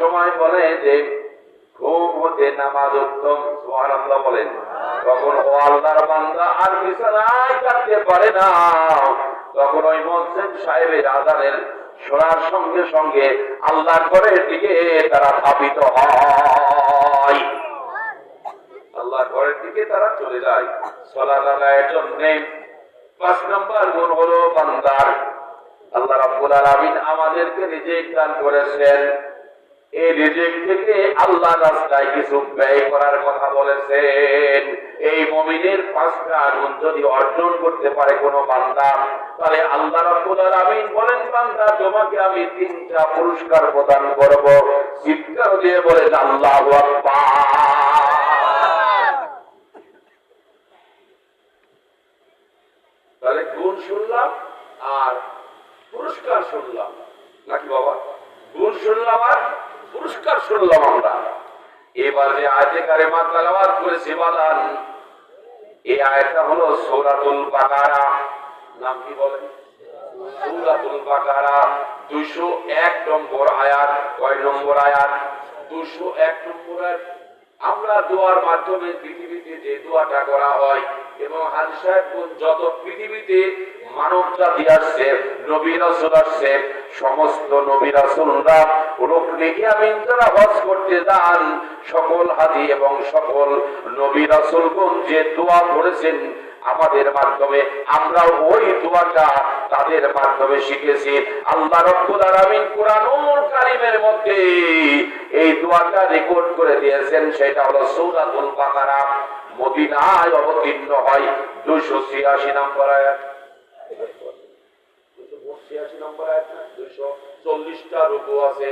সময় বলে যে ঘুম হতে নামাজ উত্তম, সুবহানাল্লাহ বলেন, তখন ও আল্লাহর বান্দা আর বিছানায় কাটতে পারে না, তখন ওই মুয়াজ্জিন সাহেবের আযানের শোনার সঙ্গে সঙ্গে আল্লাহর ঘরের দিকে তারা ধাবিত হয়, আল্লাহর ঘরের দিকে তারা চলে যায় সালাত আদায়ের জন্য। 5 নম্বর গুণ হলো বান্দার, আল্লাহ রাব্বুল আলামিন আমাদেরকে রিজিক দান করেছেন, এই রিজিক থেকে আল্লাহর রাস্তায় কিছু ব্যয় করার কথা বলেছেন। এই মুমিনের 5টা গুণ যদি অর্জন করতে পারে কোন বান্দা, তাহলে আল্লাহ রাব্বুল আলামিন বলেন, বান্দা তোমাকে আমি 3টা পুরস্কার প্রদান করব। চিৎকার দিয়ে বলেন আল্লাহু আকবার। তাহলে গুণ শুনলাম আর পুরস্কার শুনলাম নাকি বাবা? গুণ শুনলাম আর পুরস্কার শুনলাম আমরা। এবার যে আয়াতে কারিমা তেলাওয়াত করেছি বাদান, এই আয়াতটা হলো সূরাতুল বাকারা। নাম কি বলেন? সূরাতুল বাকারা 201 নম্বর আয়াত। কয় নম্বর আয়াত? 201 নম্বর আয়াত। আমরা দোয়ার মাধ্যমে পৃথিবীতে যে দোয়াটা করা হয় এবং হাজী সাহেব যত পৃথিবীতে মানব জাতি আসছে, নবী রাসূল আসছে, সমস্ত নবী রাসূলরা রুকনে ইয়ামিন যারা হজ করতে যান, সকল হাজী এবং সকল নবী রাসূলগণ যে দোয়া করেছেন আমাদের মাধ্যমে, আমরা ওই দোয়াটা তাদের মাধ্যমে শিখেছি। আল্লাহ রাব্বুল আলামিন কুরআনুল কারীমের মধ্যে এই দোয়াটা রেকর্ড করে দিয়েছেন, সেটা হলো সূরাতুল বাকারা। মদিনায় অবতীর্ণ হয় 286 নম্বর আয়াত। 286 নম্বর আয়াত না, 240টা রুকু আছে।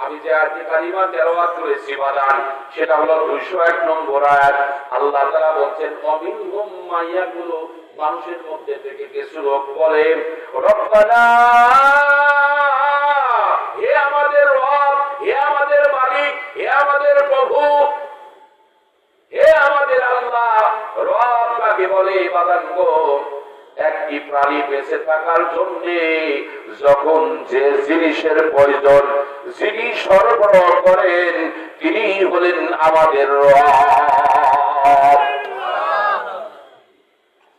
আমি যে আয়াতে কারিমা তেলাওয়াত করেছি বাদান, সেটা হলো 201 নম্বর আয়াত। আল্লাহ তাআলা বলেন, অমিনহুম মাইয়াকুলু, মানুষের মধ্যে থেকে কিছু লোক বলে, রব্বানা, হে আমাদের রব, হে আমাদের মালিক, হে আমাদের প্রভু, হে আমাদের আল্লাহ। রব কাকে বলে বাদান গো? একটি প্রাণী বেঁচে থাকার জন্য যখন যে জিনিসের প্রয়োজন, যিনি সরবরাহ করেন, তিনি হলেন আমাদের রব।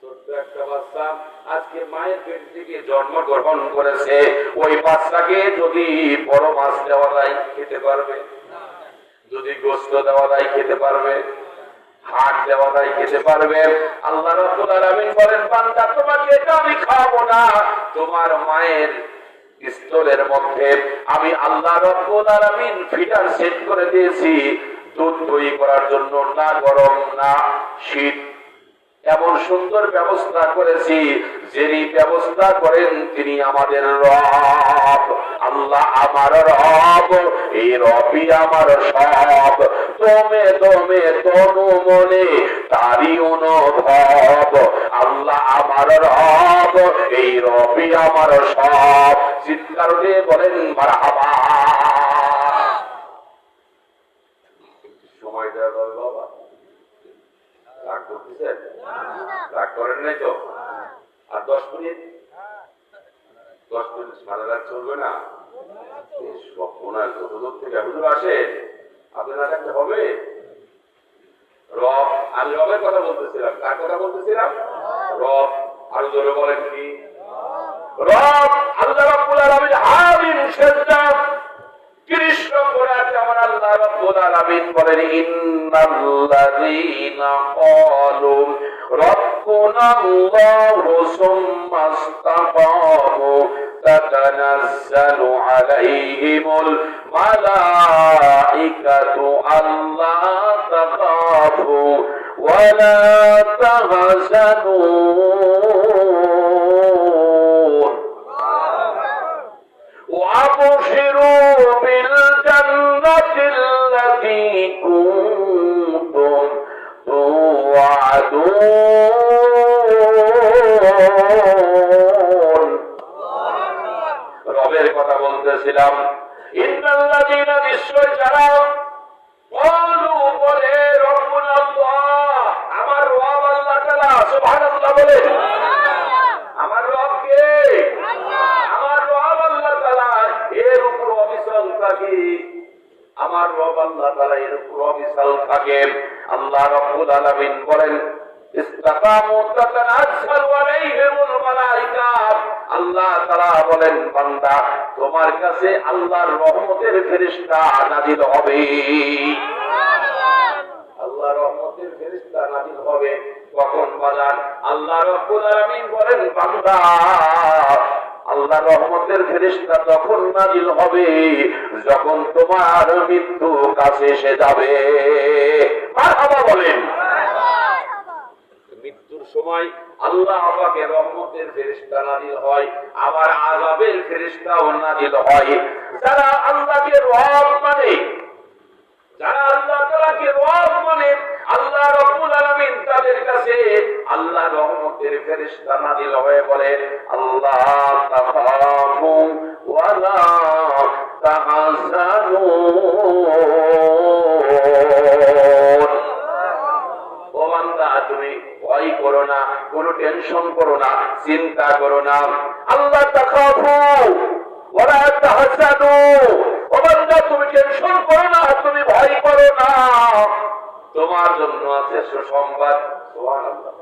ছোট্ট একটা বাচ্চা আজকে মায়ের পেট থেকে জন্মগ্রহণ করেছে, ওই বাচ্চাকে যদি বড় মাছ দেওয়া যায় খেতে পারবে? যদি গোশত দেওয়া যায় খেতে পারবে? হাট দেওয়া যায় খেতে পারবে? আল্লাহ রাব্বুল আলামিন বলেন, বান্দা তোমাকে এটা আমি খাওয়াবো না, তোমার মায়ের স্তরের মধ্যে আমি আল্লাহ রাব্বুল আলামিন ফিটার সেট করে দিয়েছি দুধ দই করার জন্য, না গরম না শীত, এমন সুন্দর ব্যবস্থা করেছি। যিনি ব্যবস্থা করেন তিনি আমাদের রব। আল্লাহ আমার রব, এই রবই আমার সব, তোমে তোমে তনু মনে তারি অনুভব। আল্লাহ আমার রব, এই রবই আমার সব। চিৎকার দিয়ে বলেন মারহাবা। সময় দেওয়া যাবে বাবা? রাগ করতেছেন? রাগ করেন নাই তো? আর 10 মিনিট, 10 মিনিট সারা রাত চলবে না? ওনার যত দূর থেকে হুজুর আসে, আপনার একটা হবে রব। আমি রবের কথা বলতেছিলাম। কার কথা বলতেছিলাম? রব। আরো জোরে বলেন কি? রব। আল্লাহ রাব্বুল আলামিন হামিম সেজদা 30 নম্বর আয়াতে আমার আল্লাহ রাব্বুল আলামিন বলেন, ইন্নাল্লাযীনা ক্বালু রাব্বুনাল্লাহু সুম্মা ইসতাকামু তাতানাজ্জালু আলাইহিমুল মালাইকাতু আল্লা তাখাফু ওয়া লা তাহজানু وَأَبْشِرُوا بِالْجَنَّةِ الَّتِي كُنتُمْ تُوعَدُونَ। রবের কথা বলতেছিলাম। ইন্নাল্লাযীনা, নিশ্চয় যারা, ক্বালু বলে, রব্বুনাল্লাহ, আমার রব আল্লাহ তাআলা। সুবহানাল্লাহ বলে। আমার রব কে? আমার রব আল্লাহ তাআলা। এর উপর অবিচল থাকি থাকে। আল্লাহ রাব্বুল আলামিন বলেন ইসতাকামু তাতানাজ্জালু আলাইহিমুল মালায়েকা। আল্লাহ তাআলা বলেন বান্দা তোমার কাছে আল্লাহর রহমতের ফেরেশতা নাযিল হবে। আল্লাহ রহমতের ফেরেশতা নাযিল হবে কখন বাজার? আল্লাহ রাব্বুল আলামিন বলেন বান্দা আল্লাহ রহমতের ফেরেশতা তখন নাযিল হবে যখন তোমার মৃত্যু কাছে এসে যাবে। মারহাবা বলেন। মৃত্যুর সময় আল্লাহ পাকের রহমতের ফেরেশতা নাযিল হয়, আবার আযাবের ফেরেশতাও নাযিল হয়। যারা আল্লাহকে রব মানে, যারা আল্লাহ তাআলাকে রব মানে, আল্লাহ রাব্বুল আলামিন তাদের কাছে আল্লাহ রহমতের ফেরেশতা নাযিল হয়ে বলে আল্লাহ তাখাফু ওয়া লা তাহজানু। ও বান্দা তুমি ভয় করো না, কোনো টেনশন করো না, চিন্তা করো না। আল্লাহ তাখাফু ওয়া লা তাহজানু। ও বান্দা তুমি টেনশন করো না, তুমি ভয় করো না, তোমার জন্য আছে সুসংবাদ। সুবহানাল্লাহ,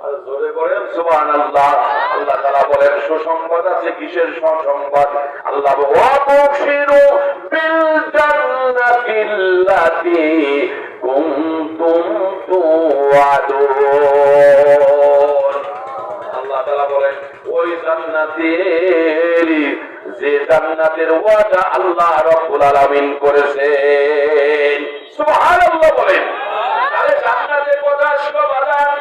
আর জোরে বলেন সুবহানাল্লাহ। আল্লাহ তাআলা বলেন সুসংবাদ আছে। কিসের সুসংবাদ? আল্লাহ ওয়া তুবশিরু বিল জান্নাতিল্লাতী কুনতুম তুআদুন। আল্লাহ তাআলা বলেন ওই জান্নাতের, যে জান্নাতের ওয়াদা আল্লাহ রাব্বুল আলামিন করেছেন। সুবহানাল্লাহ বলেন। তাহলে জান্নাতের কথা আসলো বাজার।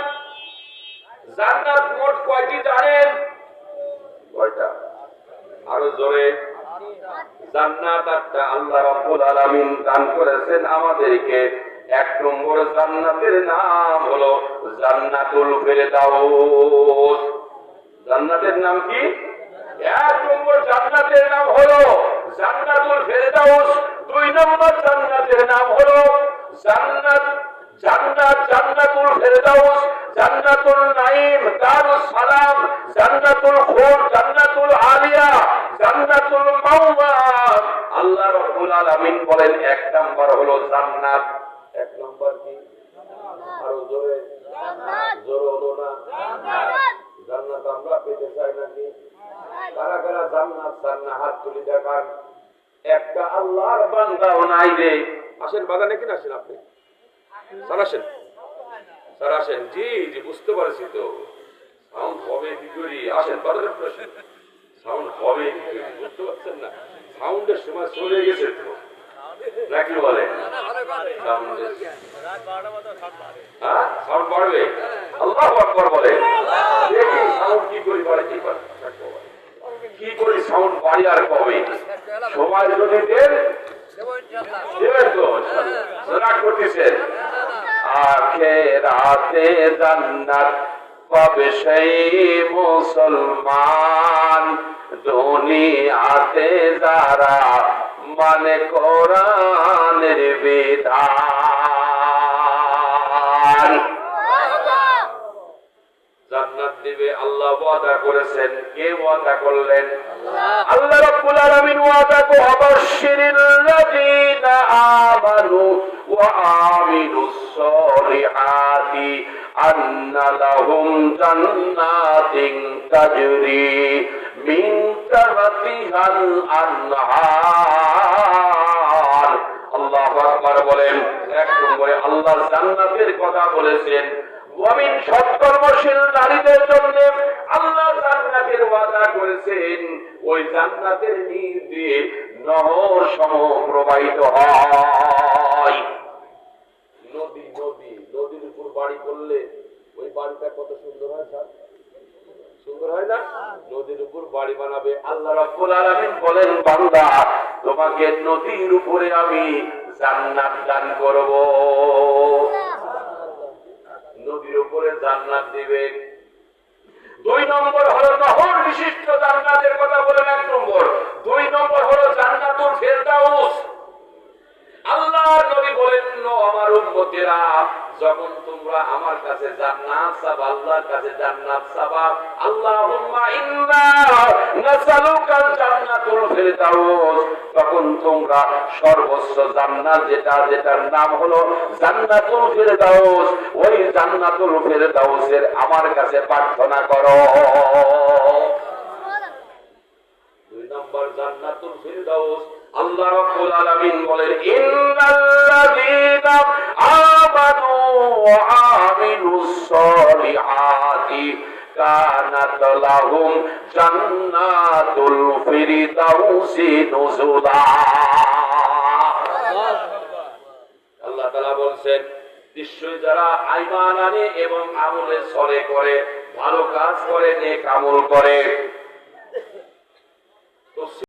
জান্নাত মোট কয়টি জানেন? কয়টা? আরো জোরে। জান্নাত একটা আল্লাহ রাব্বুল আলামিন দান করেছেন আমাদেরকে। এক নম্বর জান্নাতের নাম হলো জান্নাতুল ফেরদাউস। জান্নাতের নাম কি? এক নম্বর জান্নাতের নাম হলো জান্নাতুল ফেরদাউস। দুই নম্বর জান্নাতের নাম হলো জান্নাতুল ফেরদাউস, জান্নাতুল নাঈম, দারুস সালাম, জান্নাতুল খুলদ, জান্নাতুল আলিয়া, জান্নাতুল মাওয়া। আল্লাহ রাব্বুল আলামিন বলেন এক নাম্বার হলো জান্নাত। এক নাম্বার কি? আরো জোরে, জোরে হলো না? জান্নাত আমরা পেতে চাই নাকি? কারা কারা জান্নাত চান না হাত তুলে দেখান। একটা আল্লাহর বান্দাও নাই রে। আসেন বাগানে কিনা আসেন আপনি, স্যার আসেন, স্যার আসেন। জি জি বুঝতে পারছি তো। সাউন্ড হবে কি করি? আসেন বাজারে আসেন। সাউন্ড হবে কি করি বুঝতে পারছেন না? সাউন্ডের সময় চলে গেছে তো নাকি বলে? হ্যাঁ সাউন্ড বাড়বে। আল্লাহু আকবার বলে। দেখি সাউন্ড কি করি বাড়ে, কি করি সাউন্ড বাড়ি আর কবে? সময় যদি দেন দেবেন তো রাগ করতেছেন। আখিরাতে জান্নাত পাবে সেই মুসলমান, দুনিয়াতে যারা মানে কোরআনের বিধান। জান্নাত দিবে আল্লাহ ওয়াদা করেছেন। কে ওয়াদা করলেন? আল্লাহ রাব্বুল আলামিন ওয়াদা কো আবাশশিরিল লাযিনা আমানু ওয়া আমিলুস সলিহাতি আন্না লাহুম জান্নাতিন তাজরি মিন তাহতিহাল আনহার। আল্লাহু আকবার বলেন। এক নম্বরে আল্লাহ জান্নাতের কথা বলেছেন। মুমিন সৎকর্মশীল নারীদের জন্য আল্লাহ জান্নাতের ওয়াদা করেছেন। ওই জান্নাতের নিচ দিয়ে নহর সমূহ প্রবাহিত হয়। নদী নদী নদীর উপর বাড়ি করলে ওই বাড়িটা কত সুন্দর হয় স্যার? সুন্দর হয় না? নদীর উপর বাড়ি বানাবে। আল্লাহ রাব্বুল আলামিন বলেন বান্দা তোমাকে নদীর উপরে আমি জান্নাত দান করব। নদীর উপরে জান্নাত দিবে। দুই নম্বর হলো নহর বিশিষ্ট জান্নাতের কথা বলেন এক নম্বর। দুই নম্বর হলো জান্নাতুল ফেরদাউস। আল্লাহর নবী বলেন আমার উম্মতেরা যখন তোমরা আমার কাছে জান্নাত চাবা, আল্লাহর কাছে জান্নাত চাবা, আল্লাহুম্মা ইন্না নাসালুকাল জান্নাতুল ফিরদাউস, তখন তোমরা সর্বোচ্চ জান্নাত যেটার নাম হলো জান্নাতুল ফিরদাউস, ওই জান্নাতুল ফিরদাউসের আমার কাছে প্রার্থনা করো। দুই নম্বর জান্নাতুল ফিরদাউস। আল্লাহ রাব্বুল আলামিন বলেন, ইন্নাল্লাযীনা আমানু ওয়া আমিলুস সলিহাতি কানাত লাহুম জান্নাতুল ফিরদাউসি নুজুলা। আল্লাহ তাআলা বলেন, নিশ্চয়ই যারা ঈমান আনে এবং আমলে সলে করে, ভালো কাজ করে, নেক আমল করে,